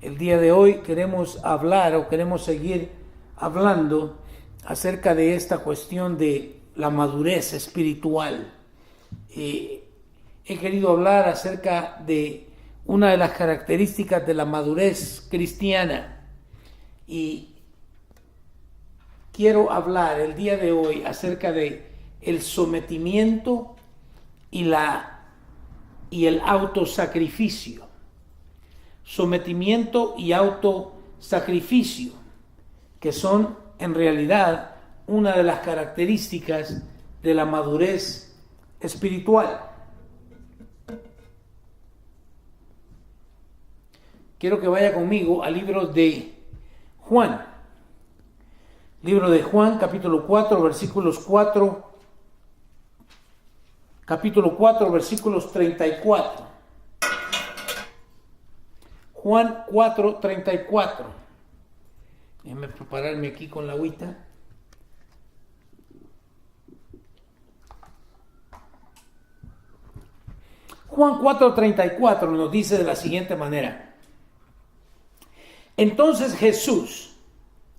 El día de hoy queremos hablar o queremos seguir hablando acerca de esta cuestión de la madurez espiritual. He querido hablar acerca de una de las características de la madurez cristiana y quiero hablar el día de hoy acerca de el sometimiento y el autosacrificio. Sometimiento y autosacrificio, que son en realidad una de las características de la madurez espiritual. Quiero que vaya conmigo al libro de Juan. Libro de Juan, capítulo 4, versículos 4. Capítulo 4, versículos 34. Juan 4, 34. Déjenme prepararme aquí con la agüita. Juan 4, 34 nos dice de la siguiente manera. Entonces Jesús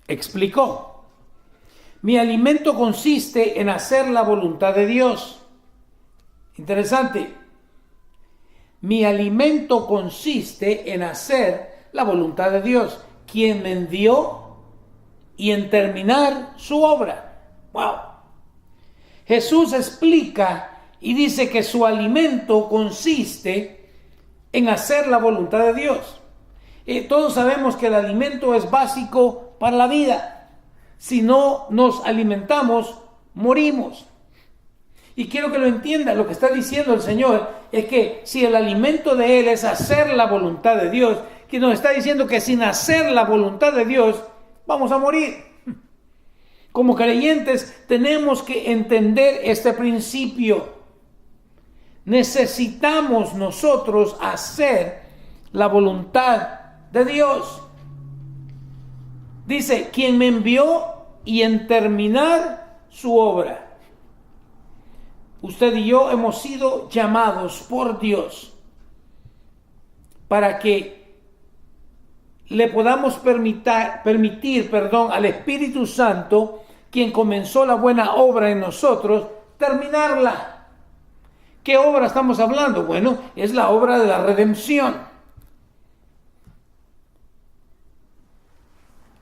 explicó: mi alimento consiste en hacer la voluntad de Dios. Interesante. Mi alimento consiste en hacer la voluntad de Dios, quien me envió, y en terminar su obra. ¡Wow! Jesús explica y dice que su alimento consiste en hacer la voluntad de Dios. Todos sabemos que el alimento es básico para la vida. Si no nos alimentamos, morimos. Y quiero que lo entienda, lo que está diciendo el Señor es que si el alimento de Él es hacer la voluntad de Dios, que nos está diciendo que sin hacer la voluntad de Dios vamos a morir. Como creyentes tenemos que entender este principio. Necesitamos nosotros hacer la voluntad de Dios. Dice, quien me envió y en terminar su obra. Usted y yo hemos sido llamados por Dios para que le podamos permitir al Espíritu Santo, quien comenzó la buena obra en nosotros, terminarla. ¿Qué obra estamos hablando? Bueno, es la obra de la redención.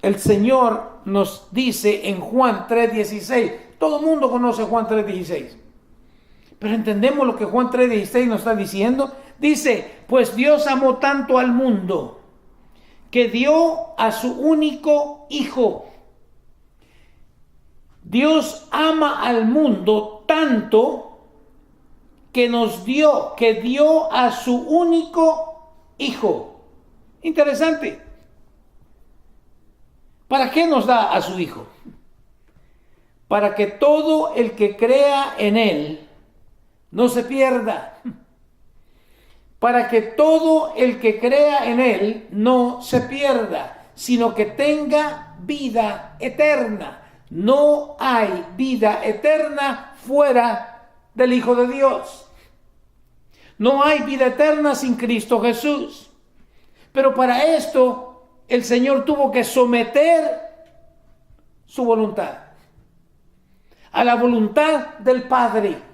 El Señor nos dice en Juan 3:16, todo el mundo conoce Juan 3:16. Pero entendemos lo que Juan 3:16 nos está diciendo. Dice, pues Dios amó tanto al mundo que dio a su único Hijo. Dios ama al mundo tanto que dio a su único Hijo. Interesante. ¿Para qué nos da a su Hijo? Para que todo el que crea en Él no se pierda. Para que todo el que crea en Él no se pierda, sino que tenga vida eterna. No hay vida eterna fuera del Hijo de Dios. No hay vida eterna sin Cristo Jesús. Pero para esto el Señor tuvo que someter su voluntad a la voluntad del Padre.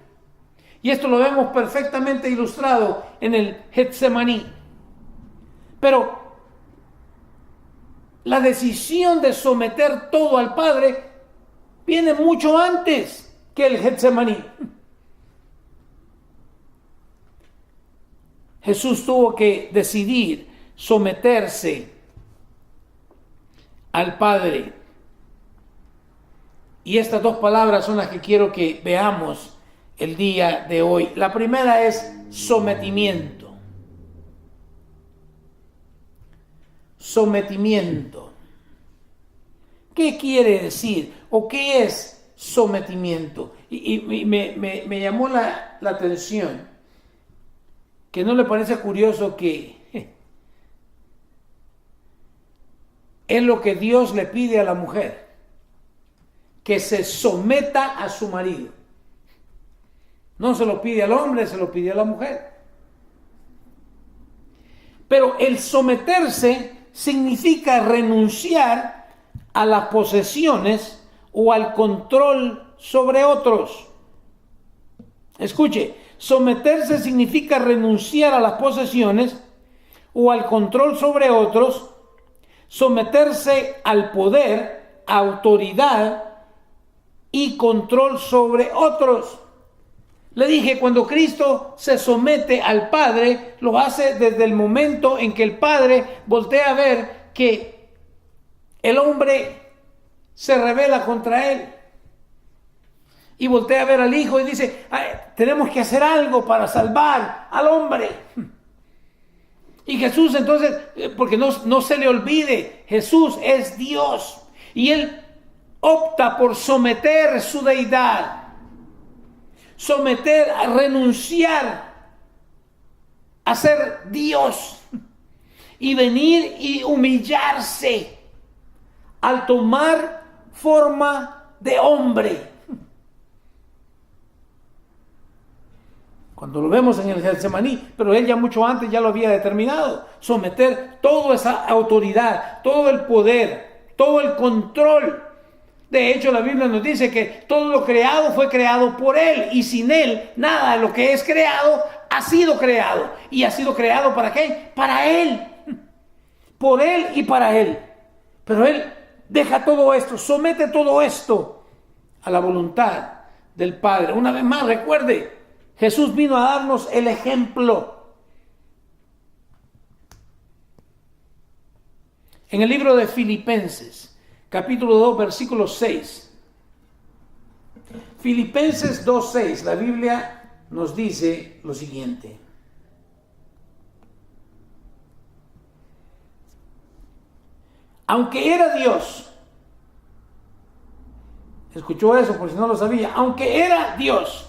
Y esto lo vemos perfectamente ilustrado en el Getsemaní. Pero la decisión de someter todo al Padre viene mucho antes que el Getsemaní. Jesús tuvo que decidir someterse al Padre. Y estas dos palabras son las que quiero que veamos el día de hoy. La primera es sometimiento. Sometimiento. ¿Qué quiere decir? ¿O qué es sometimiento? Y me llamó la atención que no le parece curioso que es lo que Dios le pide a la mujer, que se someta a su marido. No se lo pide al hombre, se lo pide a la mujer. Pero el someterse significa renunciar a las posesiones o al control sobre otros. Escuche, someterse significa renunciar a las posesiones o al control sobre otros, someterse al poder, autoridad y control sobre otros. Le dije, cuando Cristo se somete al Padre, lo hace desde el momento en que el Padre voltea a ver que el hombre se rebela contra él. Y voltea a ver al Hijo y dice, tenemos que hacer algo para salvar al hombre. Y Jesús entonces, porque no se le olvide, Jesús es Dios. Y Él opta por someter su deidad. Someter, a renunciar a ser Dios. Y venir y humillarse al tomar forma de hombre. Cuando lo vemos en el Getsemaní, pero él ya mucho antes ya lo había determinado, someter toda esa autoridad, todo el poder, todo el control. De hecho, la Biblia nos dice que todo lo creado fue creado por él, y sin él nada de lo que es creado ha sido creado. ¿Y ha sido creado para qué? Para él, por él y para él. Pero él deja todo esto, somete todo esto a la voluntad del Padre. Una vez más, recuerde, Jesús vino a darnos el ejemplo. En el libro de Filipenses, capítulo 2, versículo 6. Filipenses 2:6, la Biblia nos dice lo siguiente. Aunque era Dios, escuchó eso por si no lo sabía, aunque era Dios,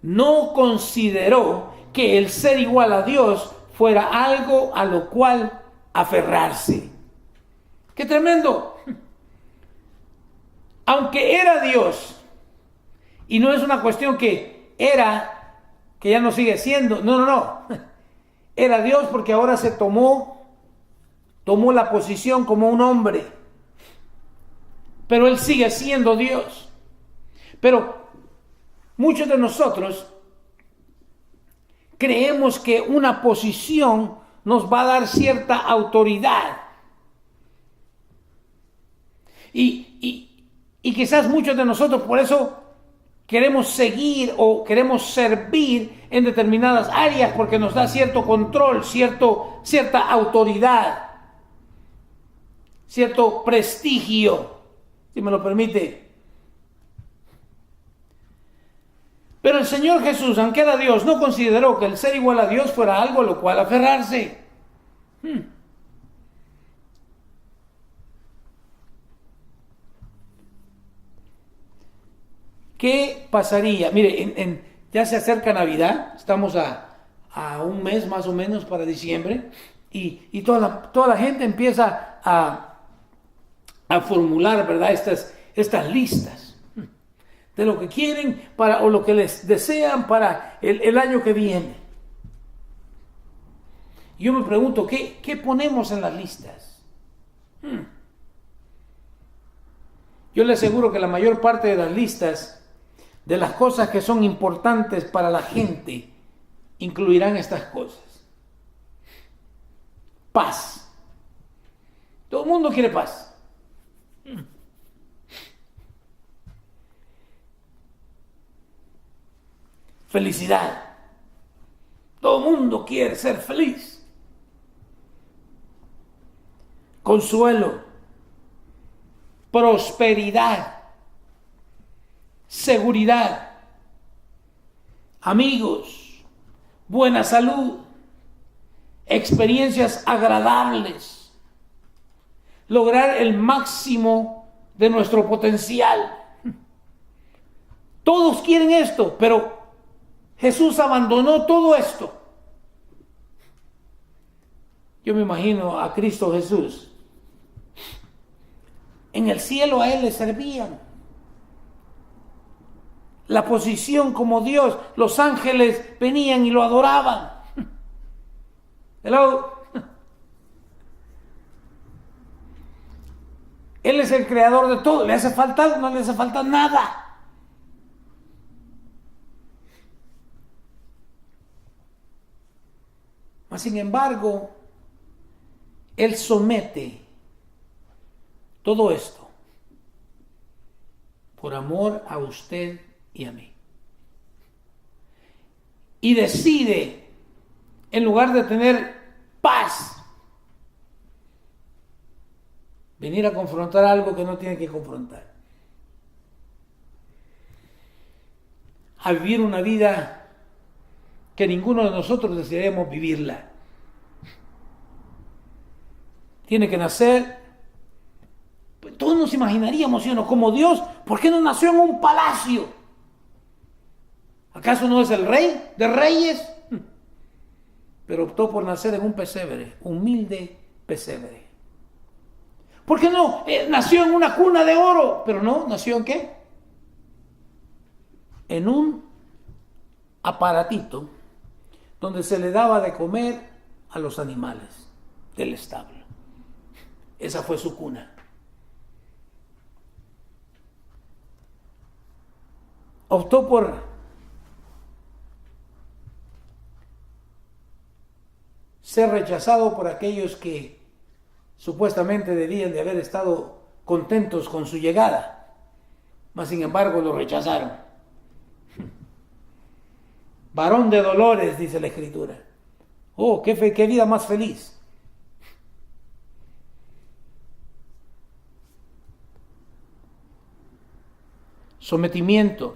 no consideró que el ser igual a Dios fuera algo a lo cual aferrarse. ¡Qué tremendo! Aunque era Dios, y no es una cuestión que era, que ya no sigue siendo, no. Era Dios porque ahora se tomó la posición como un hombre. Pero Él sigue siendo Dios. Pero muchos de nosotros creemos que una posición nos va a dar cierta autoridad. Y quizás muchos de nosotros por eso queremos seguir o queremos servir en determinadas áreas porque nos da cierto control, cierta autoridad, cierto prestigio, si me lo permite. Pero el Señor Jesús, aunque era Dios, no consideró que el ser igual a Dios fuera algo a lo cual aferrarse. ¿Qué pasaría? Mire, ya se acerca Navidad, estamos a un mes más o menos para diciembre, y toda la gente empieza a formular, ¿verdad? Estas listas de lo que quieren o lo que les desean para el año que viene. Yo me pregunto, ¿qué ponemos en las listas? Yo le aseguro que la mayor parte de las listas de las cosas que son importantes para la gente incluirán estas cosas. Paz. Todo el mundo quiere paz. Felicidad. Todo el mundo quiere ser feliz. Consuelo. Prosperidad. Seguridad, amigos, buena salud, experiencias agradables, lograr el máximo de nuestro potencial. Todos quieren esto, pero Jesús abandonó todo esto. Yo me imagino a Cristo Jesús. En el cielo a Él le servían. La posición como Dios, los ángeles venían y lo adoraban. Hello. Él es el creador de todo. ¿Le hace falta? No le hace falta nada. Mas, sin embargo, Él somete todo esto por amor a usted y a mí. Y decide, en lugar de tener paz, venir a confrontar algo que no tiene que confrontar. A vivir una vida que ninguno de nosotros desearíamos vivirla. Tiene que nacer, todos nos imaginaríamos, ¿sí o no? Como Dios, ¿por qué no nació en un palacio? ¿Acaso no es el rey de reyes? Pero optó por nacer en un pesebre, humilde pesebre. ¿Por qué no? Nació en una cuna de oro, pero no, ¿nació en qué? En un aparatito donde se le daba de comer a los animales del establo. Esa fue su cuna. Optó por ser rechazado por aquellos que supuestamente debían de haber estado contentos con su llegada, mas sin embargo lo rechazaron. Varón de dolores, dice la Escritura. Oh, qué vida más feliz. Sometimiento.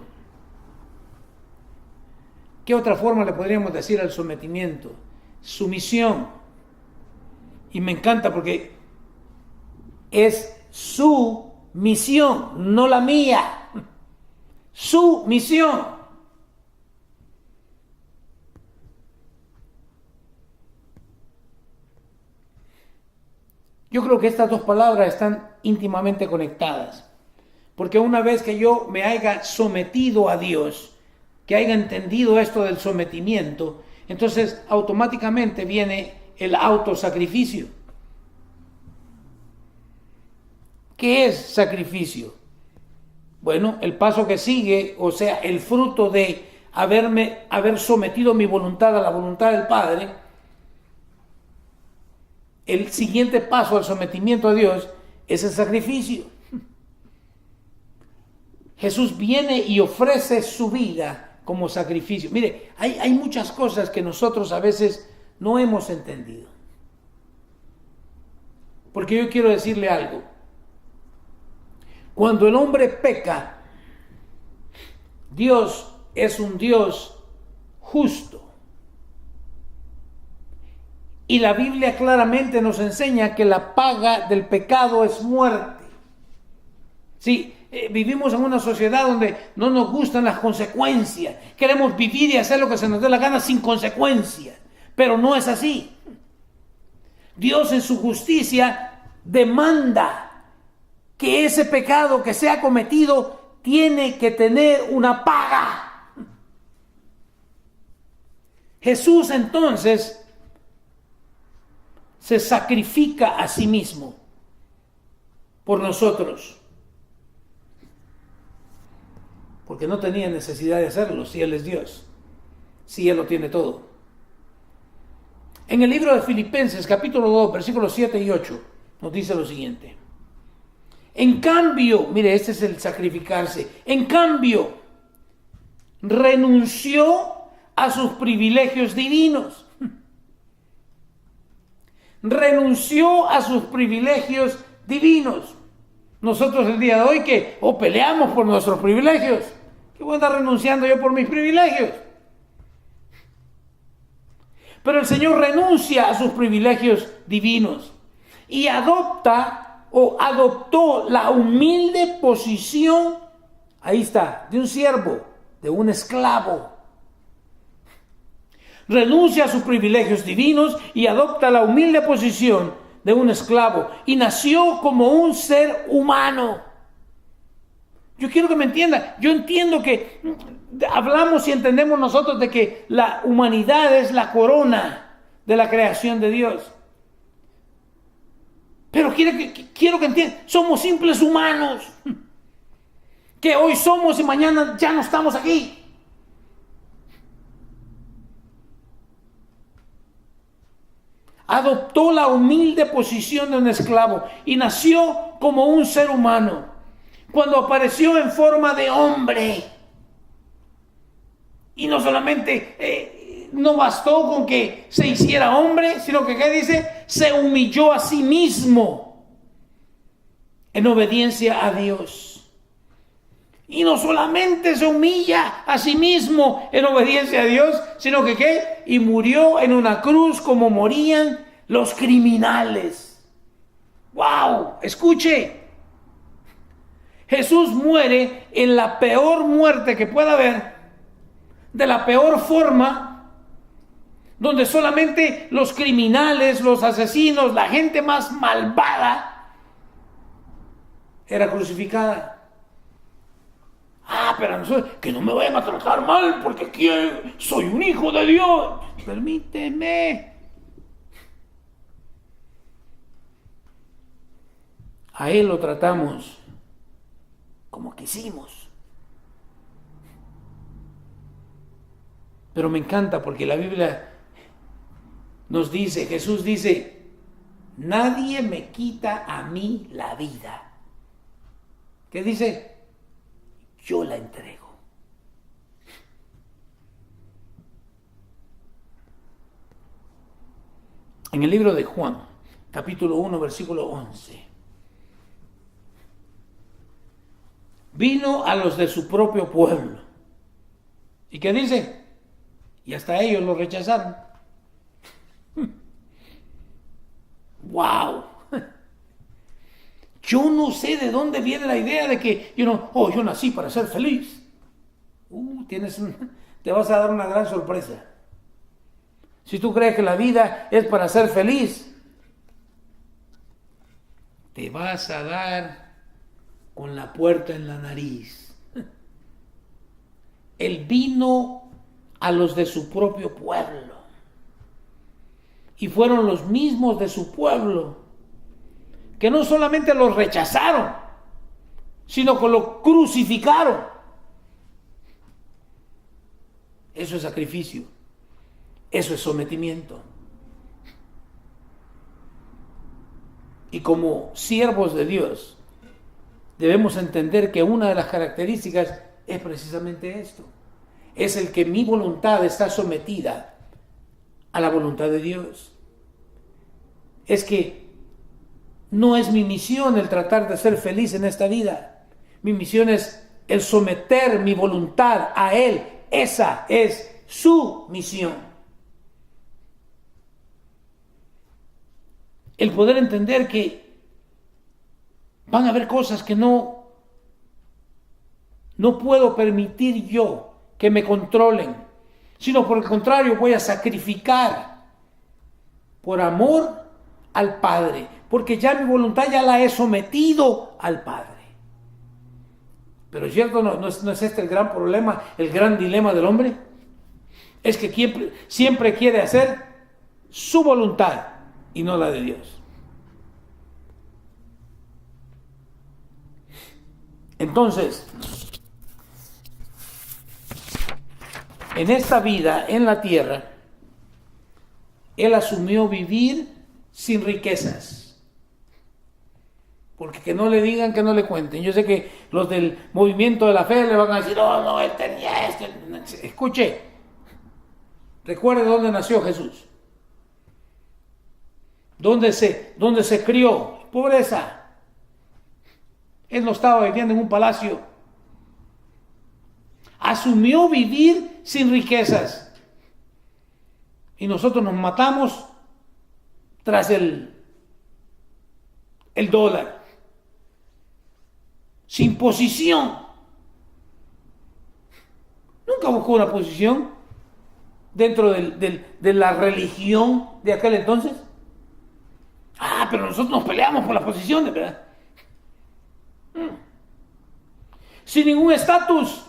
¿Qué otra forma le podríamos decir al sometimiento? Sumisión. Y me encanta porque es su misión, no la mía. Su misión. Yo creo que estas dos palabras están íntimamente conectadas. Porque una vez que yo me haya sometido a Dios, que haya entendido esto del sometimiento, entonces automáticamente viene el autosacrificio. ¿Qué es sacrificio? Bueno, el paso que sigue, o sea, el fruto de haber sometido mi voluntad a la voluntad del Padre, el siguiente paso al sometimiento a Dios es el sacrificio. Jesús viene y ofrece su vida como sacrificio. Mire, hay muchas cosas que nosotros a veces no hemos entendido. Porque yo quiero decirle algo. Cuando el hombre peca, Dios es un Dios justo. Y la Biblia claramente nos enseña que la paga del pecado es muerte. Sí, vivimos en una sociedad donde no nos gustan las consecuencias. Queremos vivir y hacer lo que se nos dé la gana sin consecuencias. Pero no es así. Dios en su justicia demanda que ese pecado que sea cometido tiene que tener una paga. Jesús entonces se sacrifica a sí mismo por nosotros. Porque no tenía necesidad de hacerlo si Él es Dios, si Él lo tiene todo. En el libro de Filipenses, capítulo 2, versículos 7 y 8, nos dice lo siguiente. En cambio, mire, este es el sacrificarse. En cambio, renunció a sus privilegios divinos. Renunció a sus privilegios divinos. Nosotros el día de hoy que peleamos por nuestros privilegios. ¿Qué voy a estar renunciando yo por mis privilegios? Pero el Señor renuncia a sus privilegios divinos y adoptó la humilde posición, ahí está, de un siervo, de un esclavo. Renuncia a sus privilegios divinos y adopta la humilde posición de un esclavo y nació como un ser humano. Yo quiero que me entiendan. Yo entiendo que hablamos y entendemos nosotros de que la humanidad es la corona de la creación de Dios. Pero quiero que entiendan, somos simples humanos, que hoy somos y mañana ya no estamos aquí. Adoptó la humilde posición de un esclavo y nació como un ser humano. Cuando apareció en forma de hombre, y no solamente no bastó con que se hiciera hombre, sino que, ¿qué dice? Se humilló a sí mismo en obediencia a Dios. Y no solamente se humilla a sí mismo en obediencia a Dios, sino que ¿qué? Y murió en una cruz como morían los criminales. ¡Wow! Escuche. Jesús muere en la peor muerte que pueda haber, de la peor forma, donde solamente los criminales, los asesinos, la gente más malvada era crucificada. Pero nosotros, que no me vayan a tratar mal porque aquí soy un hijo de Dios. Permíteme. A Él lo tratamos como quisimos. Pero me encanta porque la Biblia nos dice, Jesús dice, nadie me quita a mí la vida. ¿Qué dice? Yo la entrego. En el libro de Juan, capítulo 1, versículo 11. Vino a los de su propio pueblo. ¿Y qué dice? Y hasta ellos lo rechazaron. ¡Wow! Yo no sé de dónde viene la idea de que, yo nací para ser feliz. Te vas a dar una gran sorpresa. Si tú crees que la vida es para ser feliz, te vas a dar con la puerta en la nariz. Él vino a los de su propio pueblo. Y fueron los mismos de su pueblo que no solamente los rechazaron, sino que lo crucificaron. Eso es sacrificio. Eso es sometimiento. Y como siervos de Dios, debemos entender que una de las características es precisamente esto. Es el que mi voluntad está sometida a la voluntad de Dios. Es que no es mi misión el tratar de ser feliz en esta vida. Mi misión es el someter mi voluntad a Él. Esa es su misión. El poder entender que van a haber cosas que no puedo permitir yo que me controlen, sino por el contrario voy a sacrificar por amor al Padre, porque ya mi voluntad ya la he sometido al Padre. Pero es cierto, no es este el gran problema, el gran dilema del hombre. Es que siempre quiere hacer su voluntad y no la de Dios. Entonces, en esta vida, en la tierra, Él asumió vivir sin riquezas. Porque que no le digan, que no le cuenten. Yo sé que los del movimiento de la fe le van a decir, no, él tenía esto. Escuche, recuerde dónde nació Jesús. ¿Dónde se crió? Pobreza. Él no estaba viviendo en un palacio. Asumió vivir sin riquezas. Y nosotros nos matamos tras el dólar. Sin posición. Nunca buscó una posición dentro de la religión de aquel entonces. Pero nosotros nos peleamos por la posición, de verdad. Sin ningún estatus.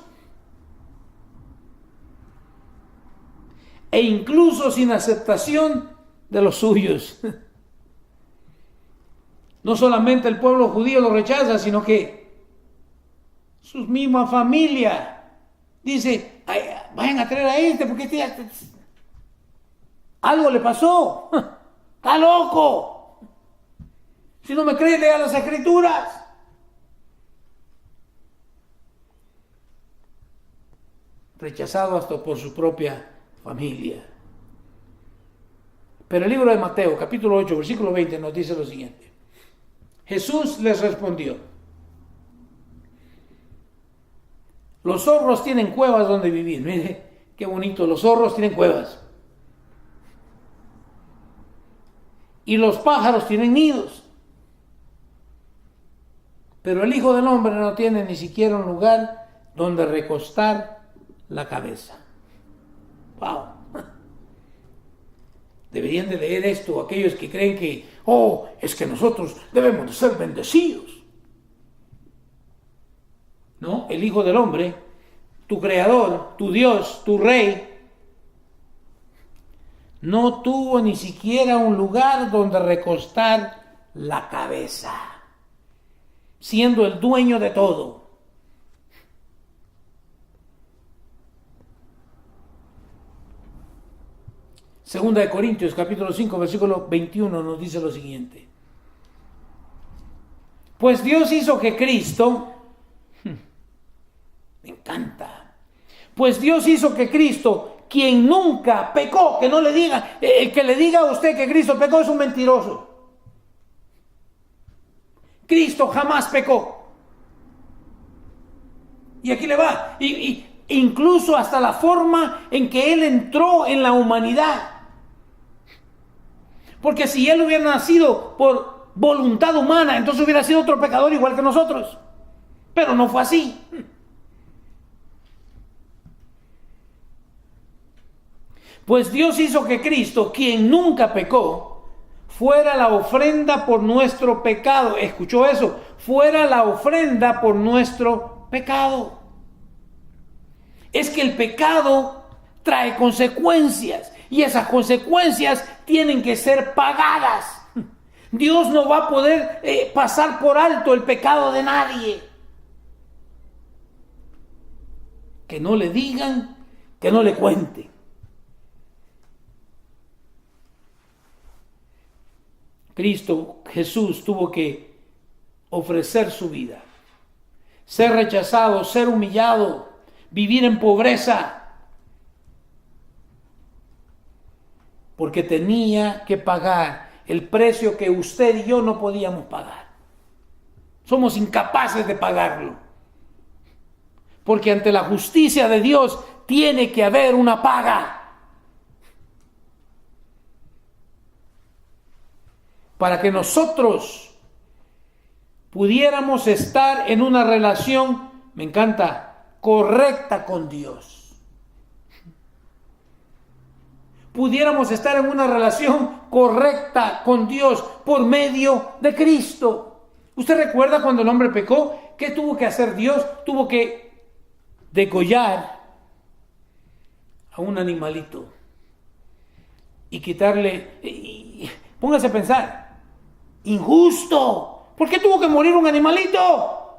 E incluso sin aceptación de los suyos. No solamente el pueblo judío lo rechaza, sino que su misma familia dice, "Ay, vayan a traer a este, porque algo le pasó. Está loco. Si no me cree, lea las escrituras." Rechazado hasta por su propia familia. Pero el libro de Mateo, capítulo 8, versículo 20, nos dice lo siguiente. Jesús les respondió: los zorros tienen cuevas donde vivir. Mire, qué bonito, los zorros tienen cuevas. Y los pájaros tienen nidos. Pero el Hijo del Hombre no tiene ni siquiera un lugar donde recostar la cabeza. ¡Wow! Deberían de leer esto aquellos que creen que, es que nosotros debemos de ser bendecidos. No, el Hijo del Hombre, tu Creador, tu Dios, tu Rey, no tuvo ni siquiera un lugar donde recostar la cabeza, siendo el dueño de todo. Segunda de Corintios, capítulo 5, versículo 21, nos dice lo siguiente. Pues Dios hizo que Cristo, me encanta, pues Dios hizo que Cristo, quien nunca pecó, que no le diga, el que le diga a usted que Cristo pecó es un mentiroso. Cristo jamás pecó. Y aquí le va, y incluso hasta la forma en que Él entró en la humanidad. Porque si Él hubiera nacido por voluntad humana, entonces hubiera sido otro pecador igual que nosotros. Pero no fue así. Pues Dios hizo que Cristo, quien nunca pecó, fuera la ofrenda por nuestro pecado. ¿Escuchó eso? Fuera la ofrenda por nuestro pecado. Es que el pecado trae consecuencias. Y esas consecuencias tienen que ser pagadas. Dios no va a poder pasar por alto el pecado de nadie. Que no le digan, que no le cuenten. Cristo Jesús tuvo que ofrecer su vida, ser rechazado, ser humillado, vivir en pobreza, porque tenía que pagar el precio que usted y yo no podíamos pagar. Somos incapaces de pagarlo, porque ante la justicia de Dios tiene que haber una paga. Para que nosotros pudiéramos estar en una relación, me encanta, correcta con Dios. Pudiéramos estar en una relación correcta con Dios por medio de Cristo. ¿Usted recuerda cuando el hombre pecó? ¿Qué tuvo que hacer Dios? Tuvo que degollar a un animalito y quitarle... póngase a pensar, injusto. ¿Por qué tuvo que morir un animalito?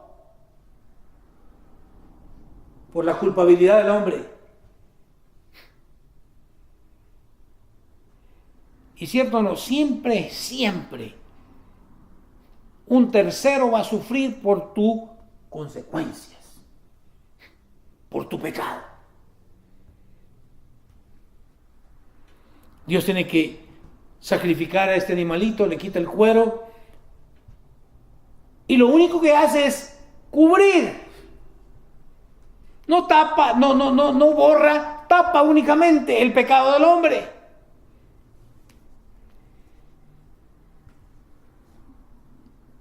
Por la culpabilidad del hombre. Y cierto o no, siempre, un tercero va a sufrir por tus consecuencias, por tu pecado. Dios tiene que sacrificar a este animalito, le quita el cuero y lo único que hace es cubrir. No tapa, no borra, tapa únicamente el pecado del hombre.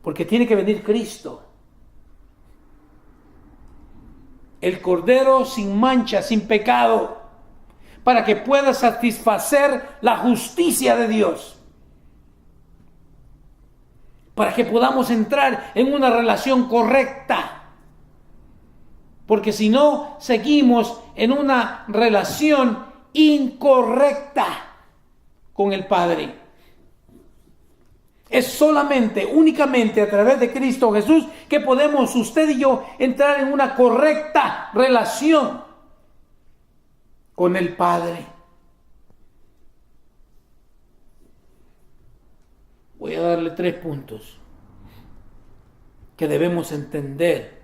Porque tiene que venir Cristo, el Cordero sin mancha, sin pecado, para que pueda satisfacer la justicia de Dios, para que podamos entrar en una relación correcta. Porque si no, seguimos en una relación incorrecta con el Padre. Es solamente, únicamente a través de Cristo Jesús que podemos usted y yo entrar en una correcta relación con el Padre. Voy a darle 3 puntos que debemos entender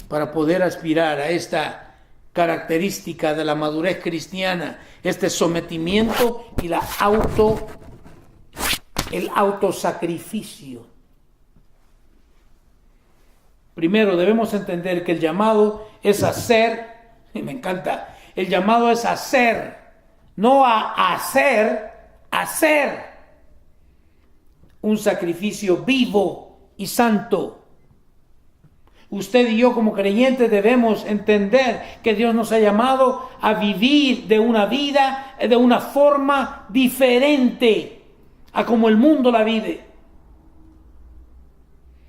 para poder aspirar a esta característica de la madurez cristiana, este sometimiento y el autosacrificio. Primero, debemos entender que el llamado es hacer, y me encanta, el llamado es hacer, no a hacer un sacrificio vivo y santo. Usted y yo como creyentes debemos entender que Dios nos ha llamado a vivir de una vida, de una forma diferente a como el mundo la vive.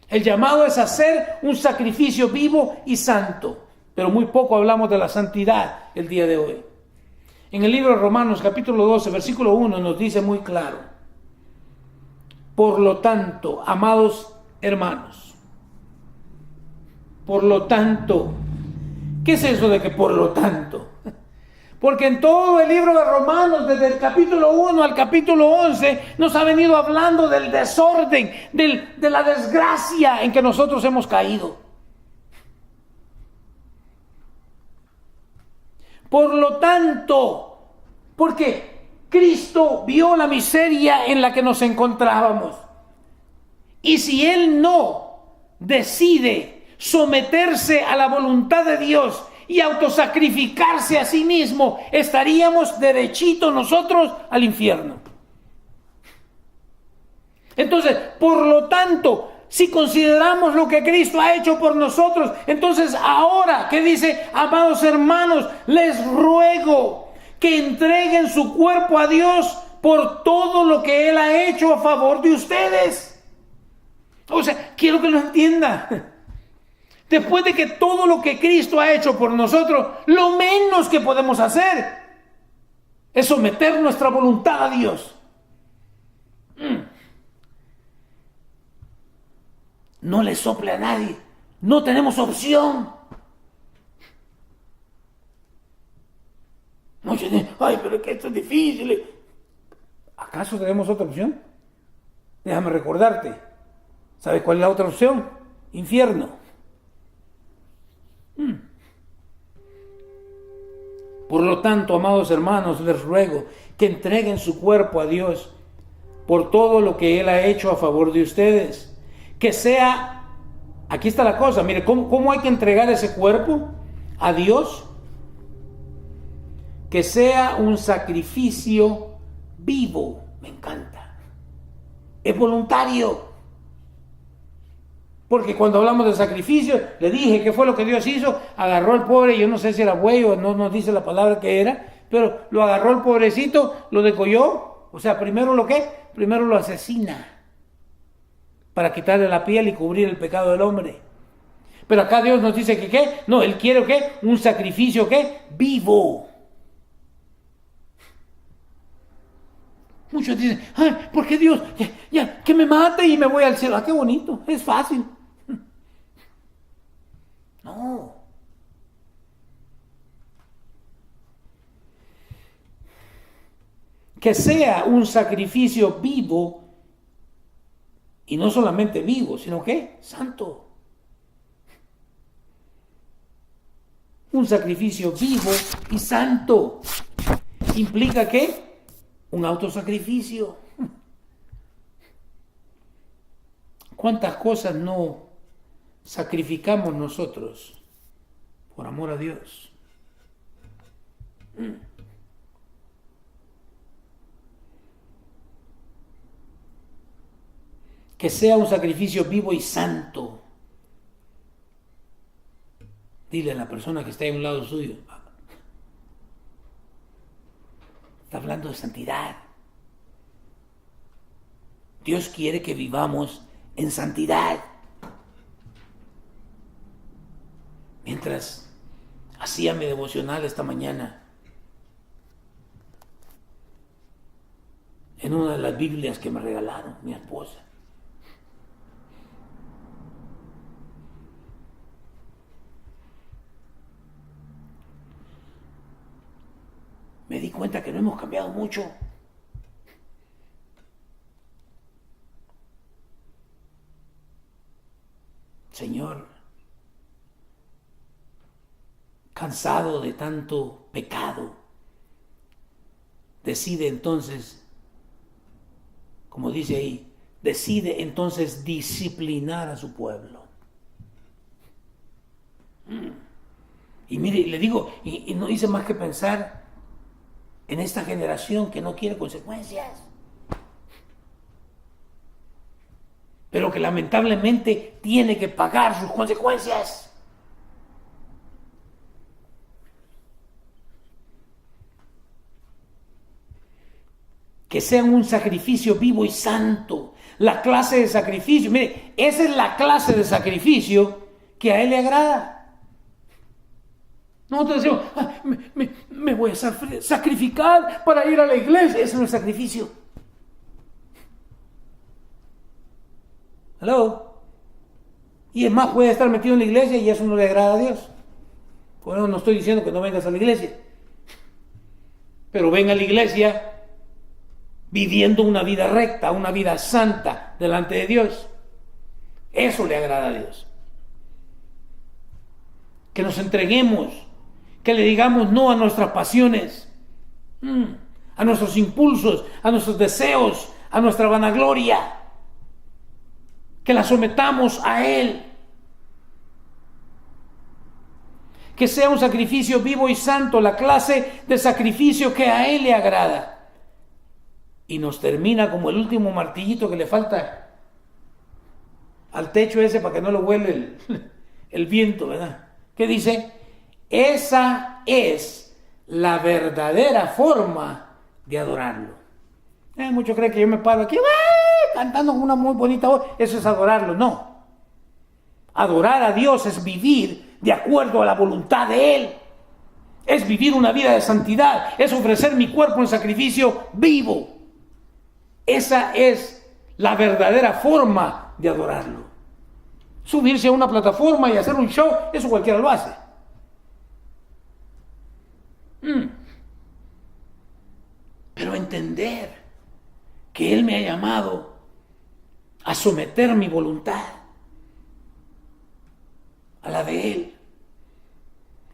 El llamado es hacer un sacrificio vivo y santo, pero muy poco hablamos de la santidad el día de hoy. En el libro de Romanos capítulo 12, versículo 1 nos dice muy claro: por lo tanto, amados hermanos, por lo tanto, ¿qué es eso de que por lo tanto? Porque en todo el libro de Romanos, desde el capítulo 1 al capítulo 11, nos ha venido hablando del desorden, de la desgracia en que nosotros hemos caído. Por lo tanto, porque Cristo vio la miseria en la que nos encontrábamos. Y si Él no decide someterse a la voluntad de Dios y autosacrificarse a sí mismo, estaríamos derechito nosotros al infierno. Entonces, por lo tanto, si consideramos lo que Cristo ha hecho por nosotros, entonces ahora, ¿qué dice? Amados hermanos, les ruego que entreguen su cuerpo a Dios por todo lo que Él ha hecho a favor de ustedes. O sea, quiero que lo entienda. Después de que todo lo que Cristo ha hecho por nosotros, lo menos que podemos hacer es someter nuestra voluntad a Dios. No le sople a nadie. No tenemos opción. Muchos dicen, ay, pero es que esto es difícil. ¿Acaso tenemos otra opción? Déjame recordarte. ¿Sabes cuál es la otra opción? Infierno. Por lo tanto, amados hermanos, les ruego que entreguen su cuerpo a Dios por todo lo que Él ha hecho a favor de ustedes. Que sea, aquí está la cosa, mire, ¿cómo hay que entregar ese cuerpo a Dios? Que sea un sacrificio vivo, me encanta. Es voluntario. Porque cuando hablamos de sacrificio, le dije qué fue lo que Dios hizo. Agarró al pobre, yo no sé si era buey o no nos dice la palabra que era, pero lo agarró el pobrecito, lo degolló. O sea, primero lo asesina para quitarle la piel y cubrir el pecado del hombre. Pero acá Dios nos dice que ¿qué? No, Él quiere ¿qué? Un sacrificio ¿qué? Vivo. Muchos dicen, ay, ¿por qué Dios? Ya, que me mate y me voy al cielo. Ah, qué bonito, es fácil. No. Que sea un sacrificio vivo, y no solamente vivo, sino que santo. Un sacrificio vivo y santo. ¿Implica qué? Un autosacrificio. ¿Cuántas cosas no sacrificamos nosotros por amor a Dios? Que sea un sacrificio vivo y santo. Dile a la persona que está ahí a un lado suyo. Está hablando de santidad. Dios quiere que vivamos en santidad. Mientras hacía mi devocional esta mañana, en una de las Biblias que me regalaron mi esposa. Me di cuenta que no hemos cambiado mucho. Señor, cansado de tanto pecado, decide entonces, como dice ahí, decide entonces disciplinar a su pueblo. Y mire, le digo, y no hice más que pensar en esta generación que no quiere consecuencias, pero que lamentablemente tiene que pagar sus consecuencias. Que sean un sacrificio vivo y santo. La clase de sacrificio, mire, esa es la clase de sacrificio que a Él le agrada. Nosotros decimos, me voy a sacrificar para ir a la iglesia. Eso no es sacrificio. Hello. Y es más, puede estar metido en la iglesia y eso no le agrada a Dios. Bueno, no estoy diciendo que no vengas a la iglesia, pero ven a la iglesia viviendo una vida recta, una vida santa delante de Dios. Eso le agrada a Dios. Que nos entreguemos, que le digamos no a nuestras pasiones, a nuestros impulsos, a nuestros deseos, a nuestra vanagloria. Que la sometamos a Él. Que sea un sacrificio vivo y santo, la clase de sacrificio que a Él le agrada. Y nos termina como el último martillito que le falta al techo ese para que no lo huele el viento, ¿verdad? ¿Qué dice? Esa es la verdadera forma de adorarlo. Muchos creen que yo me paro aquí cantando con una muy bonita voz. Eso es adorarlo. No. Adorar a Dios es vivir de acuerdo a la voluntad de Él. Es vivir una vida de santidad. Es ofrecer mi cuerpo en sacrificio vivo. Esa es la verdadera forma de adorarlo. Subirse a una plataforma y hacer un show, eso cualquiera lo hace. Pero entender que Él me ha llamado a someter mi voluntad a la de Él.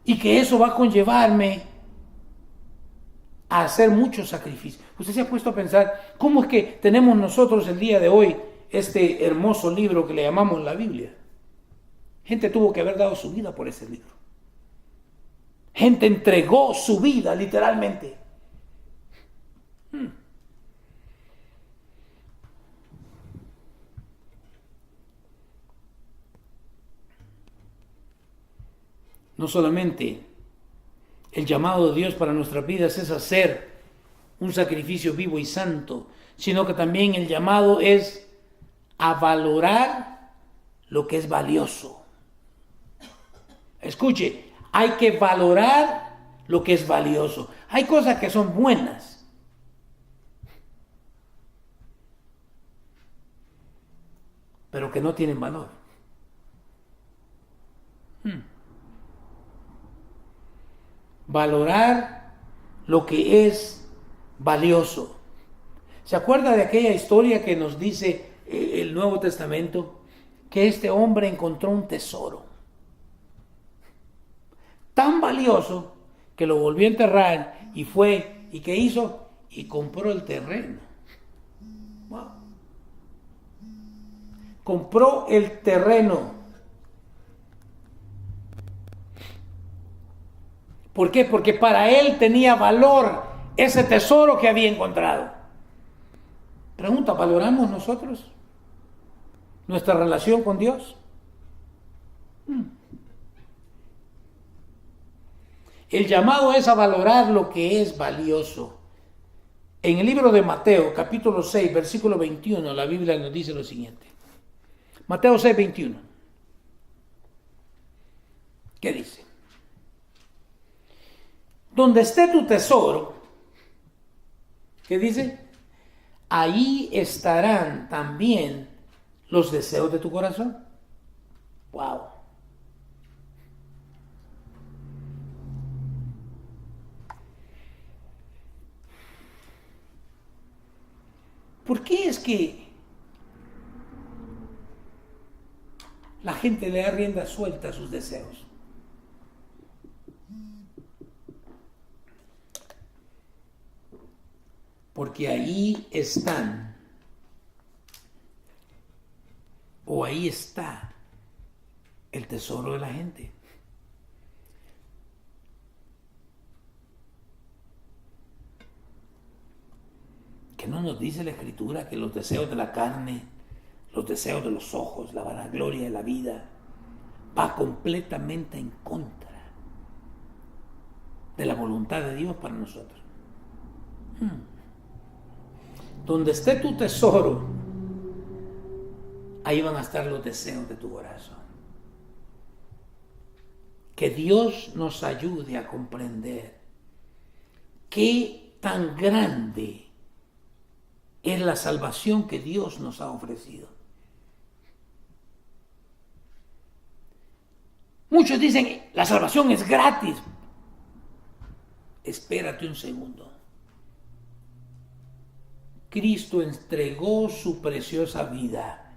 Y que eso va a conllevarme a hacer muchos sacrificios. Usted se ha puesto a pensar cómo es que tenemos nosotros el día de hoy este hermoso libro que le llamamos la Biblia. Gente tuvo que haber dado su vida por ese libro. Gente entregó su vida literalmente. No solamente el llamado de Dios para nuestras vidas es hacer un sacrificio vivo y santo, sino que también el llamado es a valorar lo que es valioso. Escuche, hay que valorar lo que es valioso. Hay cosas que son buenas, pero que no tienen valor. Valorar lo que es valioso. ¿Se acuerda de aquella historia que nos dice el Nuevo Testamento? Que este hombre encontró un tesoro tan valioso que lo volvió a enterrar y fue, ¿y qué hizo? Y compró el terreno. Wow. Compró el terreno. ¿Por qué? Porque para él tenía valor ese tesoro que había encontrado. Pregunta, ¿valoramos nosotros nuestra relación con Dios? El llamado es a valorar lo que es valioso. En el libro de Mateo, capítulo 6, versículo 21, la Biblia nos dice lo siguiente. Mateo 6, 21. ¿Qué dice? Donde esté tu tesoro, ¿qué dice? ahí estarán también los deseos de tu corazón. Wow. ¿Por qué es que la gente le da rienda suelta a sus deseos? Porque ahí están, o ahí está el tesoro de la gente. ¿Que no nos dice la Escritura que los deseos de la carne, los deseos de los ojos, la vanagloria de la vida, va completamente en contra de la voluntad de Dios para nosotros? Donde esté tu tesoro, ahí van a estar los deseos de tu corazón. Que Dios nos ayude a comprender qué tan grande es la salvación que Dios nos ha ofrecido. Muchos dicen, la salvación es gratis. Espérate un segundo. Cristo entregó su preciosa vida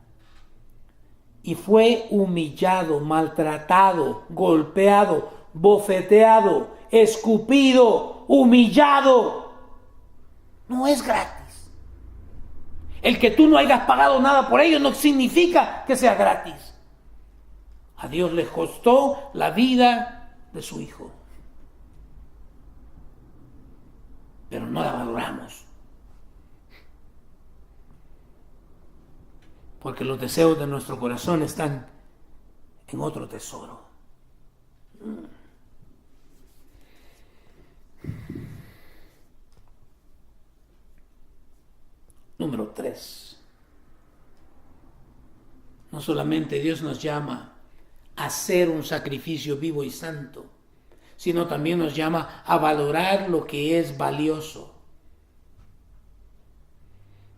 y fue humillado, maltratado, golpeado, bofeteado, escupido, humillado. No es gratis. El que tú no hayas pagado nada por ello no significa que sea gratis. A Dios le costó la vida de su Hijo. Pero no la valoramos. Porque los deseos de nuestro corazón están en otro tesoro. Número 3. No solamente Dios nos llama a hacer un sacrificio vivo y santo, sino también nos llama a valorar lo que es valioso.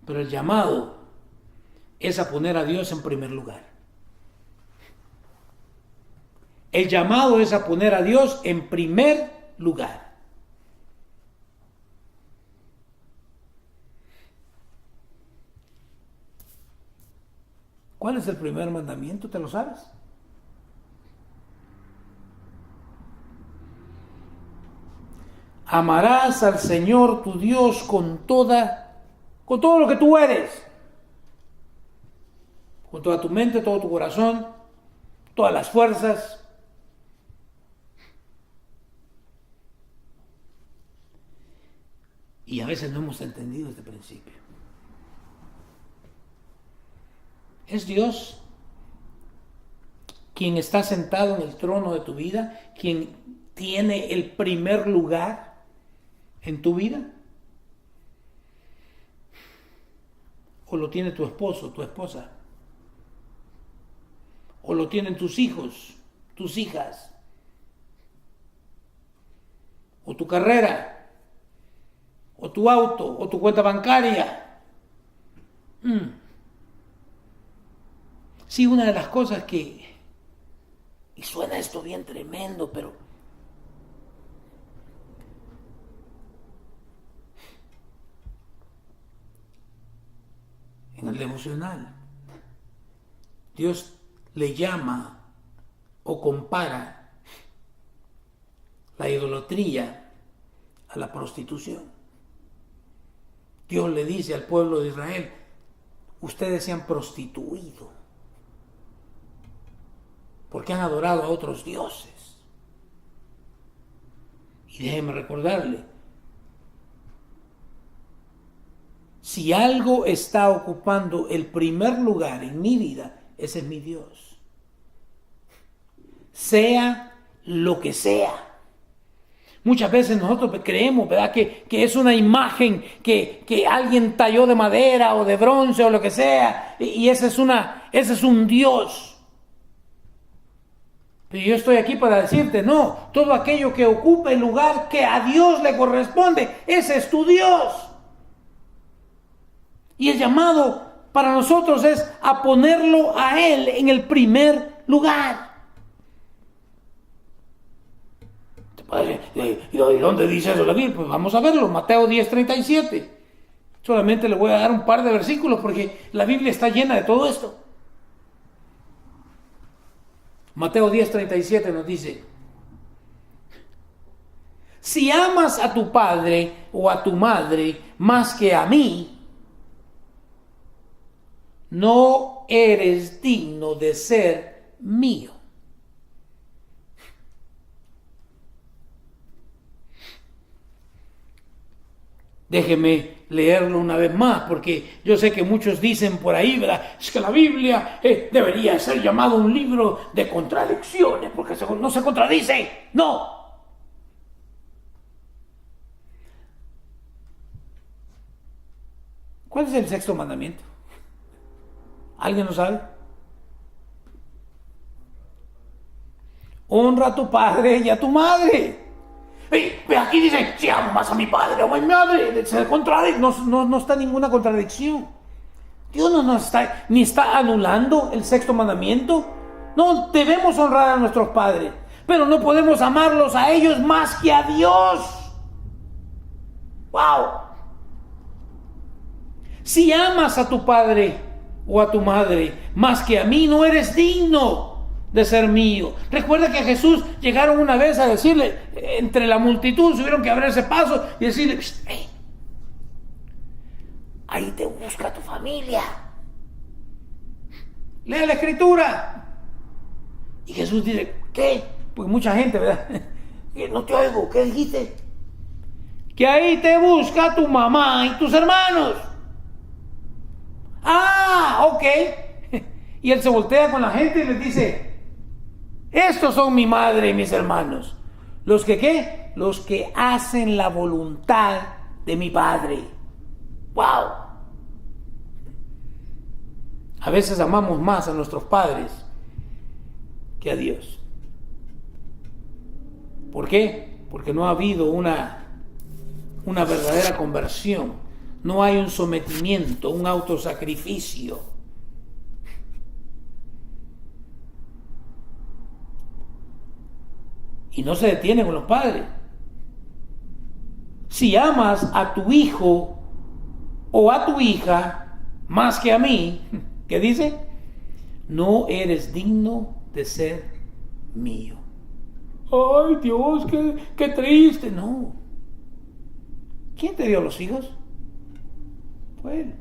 Pero el llamado es a poner a Dios en primer lugar. El llamado es a poner a Dios en primer lugar. ¿Cuál es el primer mandamiento? ¿Te lo sabes? Amarás al Señor tu Dios con todo lo que tú eres. Con toda tu mente, todo tu corazón, todas las fuerzas. Y a veces no hemos entendido este principio. Es Dios quien está sentado en el trono de tu vida, quien tiene el primer lugar en tu vida. ¿O lo tiene tu esposo, tu esposa? ¿O lo tienen tus hijos, tus hijas? ¿O tu carrera? ¿O tu auto? ¿O tu cuenta bancaria? Sí, una de las cosas que... Y suena esto bien tremendo, pero... En el devocional, Dios le llama o compara la idolatría a la prostitución. Dios le dice al pueblo de Israel, ustedes se han prostituido porque han adorado a otros dioses. Y déjeme recordarle, si algo está ocupando el primer lugar en mi vida, ese es mi Dios. Sea lo que sea. Muchas veces nosotros creemos, ¿verdad?, que es una imagen que alguien talló de madera o de bronce o lo que sea, y ese es un Dios. Pero yo estoy aquí para decirte, no, todo aquello que ocupa el lugar que a Dios le corresponde, ese es tu Dios. Y el llamado para nosotros es a ponerlo a Él en el primer lugar. ¿Y dónde dice eso la Biblia? Pues vamos a verlo, Mateo 10:37. Solamente le voy a dar un par de versículos porque la Biblia está llena de todo esto. Mateo 10:37 nos dice: si amas a tu padre o a tu madre más que a mí, no eres digno de ser mío. Déjeme leerlo una vez más, porque yo sé que muchos dicen por ahí, ¿verdad? Es que la Biblia debería ser llamado un libro de contradicciones, porque no se contradice. No. ¿Cuál es el sexto mandamiento? ¿Alguien lo sabe? Honra a tu padre y a tu madre. Aquí dice, si amo más a mi padre o a mi madre, se contradice. No está ninguna contradicción. Dios no está, ni está anulando el sexto mandamiento. No debemos honrar a nuestros padres, pero no podemos amarlos a ellos más que a Dios. ¡Wow! Si amas a tu padre o a tu madre más que a mí, no eres digno de ser mío. Recuerda que a Jesús llegaron una vez a decirle, entre la multitud tuvieron que abrirse paso y decirle, hey, ahí te busca tu familia, lee la escritura. Y Jesús dice, ¿qué? Pues mucha gente, ¿verdad? No te oigo, ¿qué dijiste? Que ahí te busca tu mamá y tus hermanos. Ah, ok. Y él se voltea con la gente y les dice, estos son mi madre y mis hermanos. ¿Los que qué? Los que hacen la voluntad de mi Padre. ¡Wow! A veces amamos más a nuestros padres que a Dios. ¿Por qué? Porque no ha habido una verdadera conversión. No hay un sometimiento, un autosacrificio. Y no se detiene con los padres. Si amas a tu hijo o a tu hija más que a mí, ¿qué dice? No eres digno de ser mío. Ay, Dios, qué triste. No. ¿Quién te dio los hijos? Fue Él.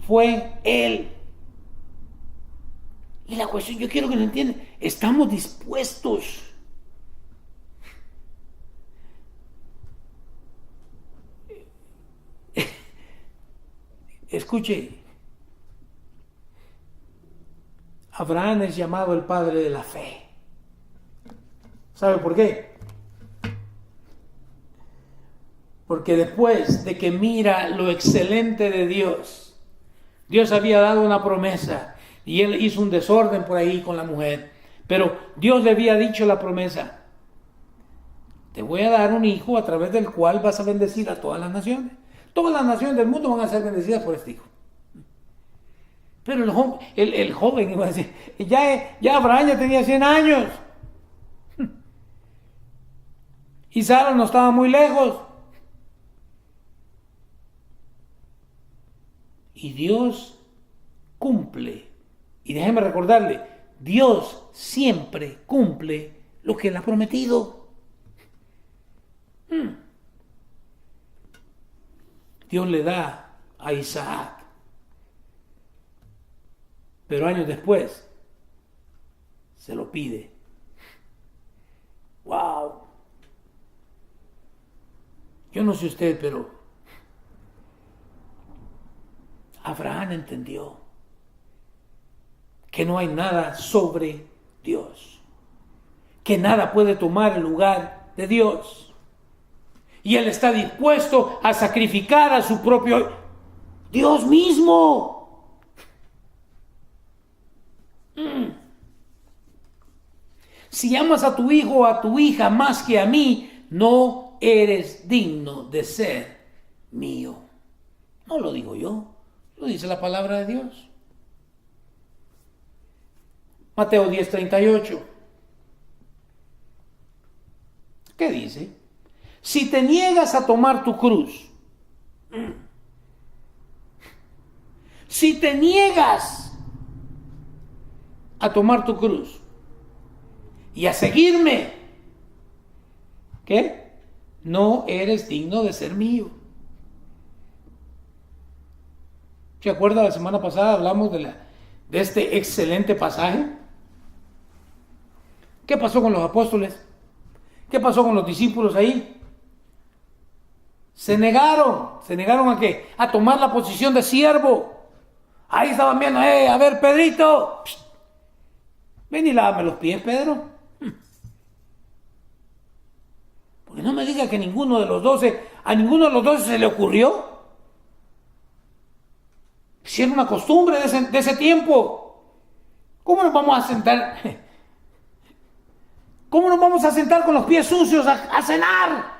Fue Él. Y la cuestión, yo quiero que lo entiendan, estamos dispuestos. Escuche, Abraham es llamado el padre de la fe. ¿Sabe por qué? Porque después de que mira lo excelente de Dios, Dios había dado una promesa. Y él hizo un desorden por ahí con la mujer. Pero Dios le había dicho la promesa. Te voy a dar un hijo a través del cual vas a bendecir a todas las naciones. Todas las naciones del mundo van a ser bendecidas por este hijo. Pero el joven iba a decir, ya Abraham ya tenía 100 años. Y Sara no estaba muy lejos. Y Dios cumple. Y déjeme recordarle, Dios siempre cumple lo que Él ha prometido. Dios le da a Isaac. Pero años después, se lo pide. ¡Wow! Yo no sé usted, pero Abraham entendió que no hay nada sobre Dios, que nada puede tomar el lugar de Dios. Y él está dispuesto a sacrificar a su propio Dios mismo. Si amas a tu hijo o a tu hija más que a mí, no eres digno de ser mío. No lo digo yo, lo dice la palabra de Dios. Mateo 10:38. ¿Qué dice? Si te niegas a tomar tu cruz, si te niegas a tomar tu cruz y a seguirme, ¿qué? No eres digno de ser mío. ¿Se acuerda? La semana pasada hablamos de este excelente pasaje. ¿Qué pasó con los apóstoles? ¿Qué pasó con los discípulos ahí? Se negaron ¿a qué? A tomar la posición de siervo. Ahí estaban viendo, a ver, Pedrito, psst, ven y lávame los pies, Pedro. Porque no me diga que a ninguno de los 12 se le ocurrió. Si era una costumbre de ese tiempo. ¿Cómo nos vamos a sentar? ¿Cómo nos vamos a sentar con los pies sucios a cenar?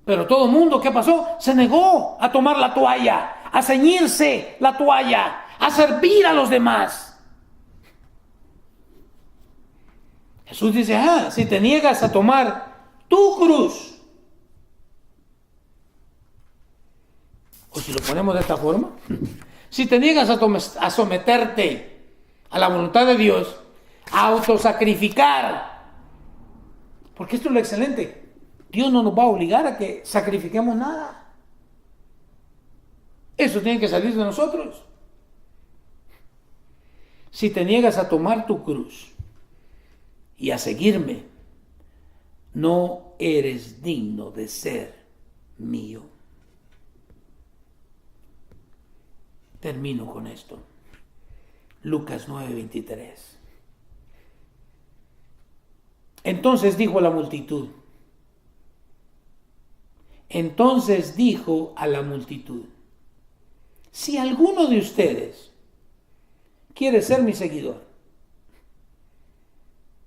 Pero todo el mundo, ¿qué pasó? Se negó a tomar la toalla, a ceñirse la toalla, a servir a los demás. Jesús dice, si te niegas a tomar tu cruz, o si lo ponemos de esta forma, si te niegas a someterte a la voluntad de Dios, a autosacrificar, porque esto es lo excelente, Dios no nos va a obligar a que sacrifiquemos nada. Eso tiene que salir de nosotros. Si te niegas a tomar tu cruz y a seguirme, no eres digno de ser mío. Termino con esto. Lucas 9:23. Entonces dijo a la multitud, si alguno de ustedes quiere ser mi seguidor.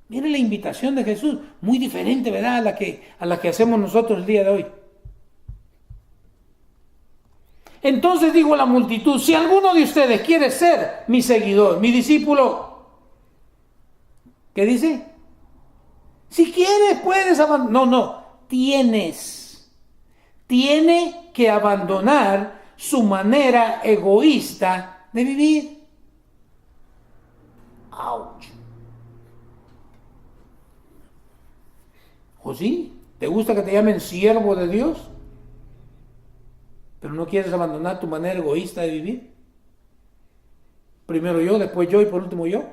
Miren la invitación de Jesús, muy diferente, ¿verdad? A la que hacemos nosotros el día de hoy. Entonces dijo a la multitud, si alguno de ustedes quiere ser mi seguidor, mi discípulo, ¿qué dice? Si quieres, puedes abandonar. No, tiene que abandonar su manera egoísta de vivir. ¡Auch! ¿O sí? ¿Te gusta que te llamen siervo de Dios? ¿Pero no quieres abandonar tu manera egoísta de vivir? Primero yo, después yo y por último yo.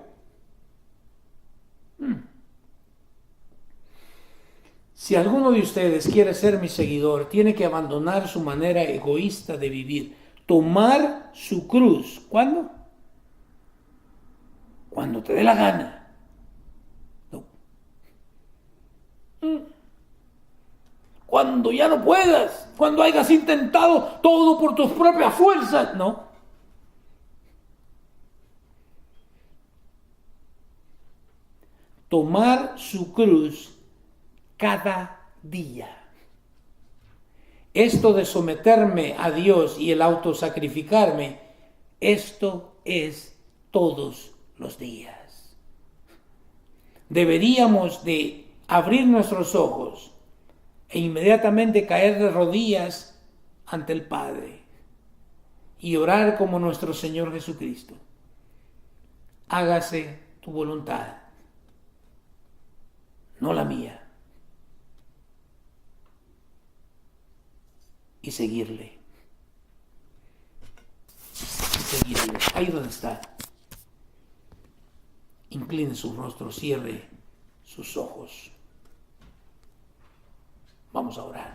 Si alguno de ustedes quiere ser mi seguidor, tiene que abandonar su manera egoísta de vivir. Tomar su cruz. ¿Cuándo? Cuando te dé la gana. No. Cuando ya no puedas. Cuando hayas intentado todo por tus propias fuerzas. No. Tomar su cruz cada día. Esto de someterme a Dios y el autosacrificarme, esto es todos los días. Deberíamos de abrir nuestros ojos e inmediatamente caer de rodillas ante el Padre y orar como nuestro Señor Jesucristo. Hágase tu voluntad, no la mía. Y seguirle. Ahí donde está. Incline su rostro, cierre sus ojos. Vamos a orar.